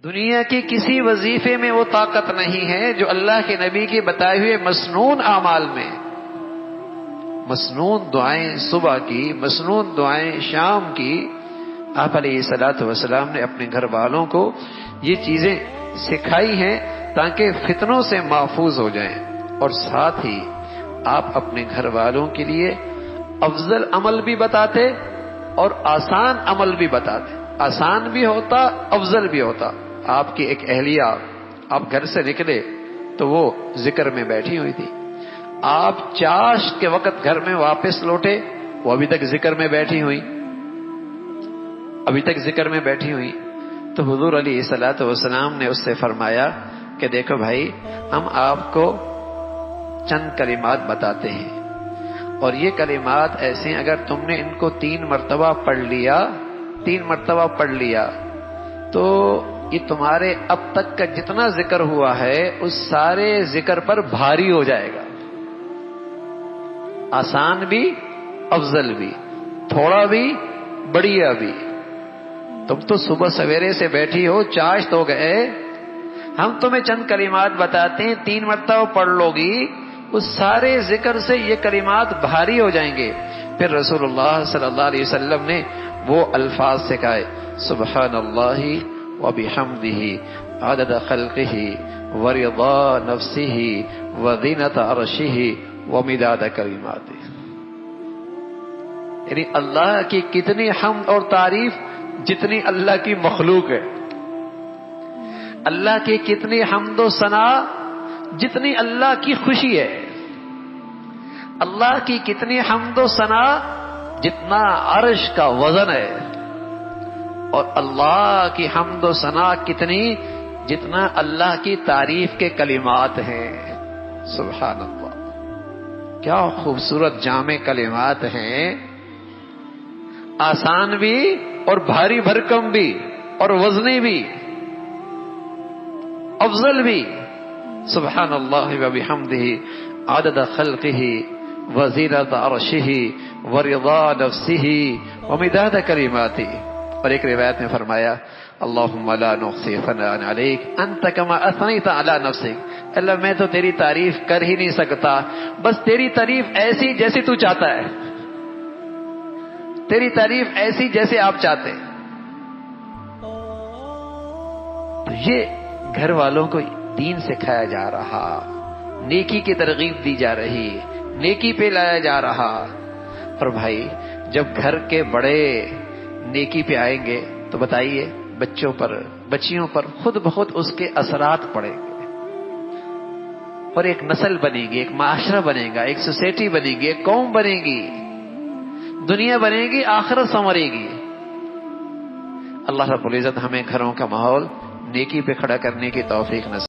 دنیا کے کسی وظیفے میں وہ طاقت نہیں ہے جو اللہ کے نبی کے بتائے ہوئے مسنون اعمال میں، مسنون دعائیں صبح کی، مسنون دعائیں شام کی، آپ علیہ الصلوۃ والسلام نے اپنے گھر والوں کو یہ چیزیں سکھائی ہیں تاکہ فتنوں سے محفوظ ہو جائیں، اور ساتھ ہی آپ اپنے گھر والوں کے لیے افضل عمل بھی بتاتے اور آسان عمل بھی بتاتے، آسان بھی ہوتا افضل بھی ہوتا۔ آپ کی ایک اہلیہ، آپ گھر سے نکلے تو وہ ذکر میں بیٹھی ہوئی تھی، آپ چاشت کے وقت گھر میں واپس لوٹے وہ ابھی تک ذکر میں بیٹھی ہوئی، ابھی تک ذکر میں بیٹھی ہوئی۔ تو حضور علیہ الصلوۃ والسلام نے اس سے فرمایا کہ دیکھو بھائی، ہم آپ کو چند کلمات بتاتے ہیں، اور یہ کلمات ایسے ہیں اگر تم نے ان کو 3 مرتبہ پڑھ لیا، 3 مرتبہ پڑھ لیا تو یہ تمہارے اب تک کا جتنا ذکر ہوا ہے اس سارے ذکر پر بھاری ہو جائے گا، آسان بھی افضل بھی، تھوڑا بھی بڑھیا بھی۔ تم تو صبح سویرے سے بیٹھی ہو، چاشت ہو گئے، ہم تمہیں چند کلمات بتاتے ہیں، 3 مرتبہ پڑھ لو گی، اس سارے ذکر سے یہ کلمات بھاری ہو جائیں گے۔ پھر رسول اللہ صلی اللہ علیہ وسلم نے وہ الفاظ سکھائے، سبحان اللہ وبحمدہ عدد خلقہ ورضا نفسہ وزینۃ عرشہ ومداد کلماتہ۔ یعنی اللہ کی کتنی حمد اور تعریف جتنی اللہ کی مخلوق ہے، اللہ کی کتنی حمد و ثنا جتنی اللہ کی خوشی ہے، اللہ کی کتنی حمد و ثنا جتنا عرش کا وزن ہے، اور اللہ کی حمد و ثنا کتنی جتنا اللہ کی تعریف کے کلمات ہیں۔ سبحان اللہ، کیا خوبصورت جامع کلمات ہیں، آسان بھی اور بھاری بھرکم بھی اور وزنی بھی، افضل بھی۔ سبحان اللہ وبحمدہ عدد خلقہ وزینۃ عرشہ ورضا نفسہ ومداد کلماتہ۔ اور ایک روایت میں فرمایا، اللہم لا نحصی ثناء علیک انت کما اثنیت علی نفسک، اللہ میں تو تیری تعریف کر ہی نہیں سکتا، بس تیری تعریف ایسی جیسی تو چاہتا ہے، تیری تعریف ایسی جیسے آپ چاہتے ہیں۔ تو یہ گھر والوں کو دین سکھایا جا رہا، نیکی کی ترغیب دی جا رہی، نیکی پہ لایا جا رہا۔ اور بھائی جب گھر کے بڑے نیکی پہ آئیں گے تو بتائیے بچوں پر، بچیوں پر خود بخود اس کے اثرات پڑیں گے، اور ایک نسل بنے گی، ایک معاشرہ بنے گا، ایک سوسائٹی بنے گی، ایک قوم بنے گی، دنیا بنے گی، آخرت سنورے گی۔ اللہ رب العزت ہمیں گھروں کا ماحول نیکی پہ کھڑا کرنے کی توفیق نصیب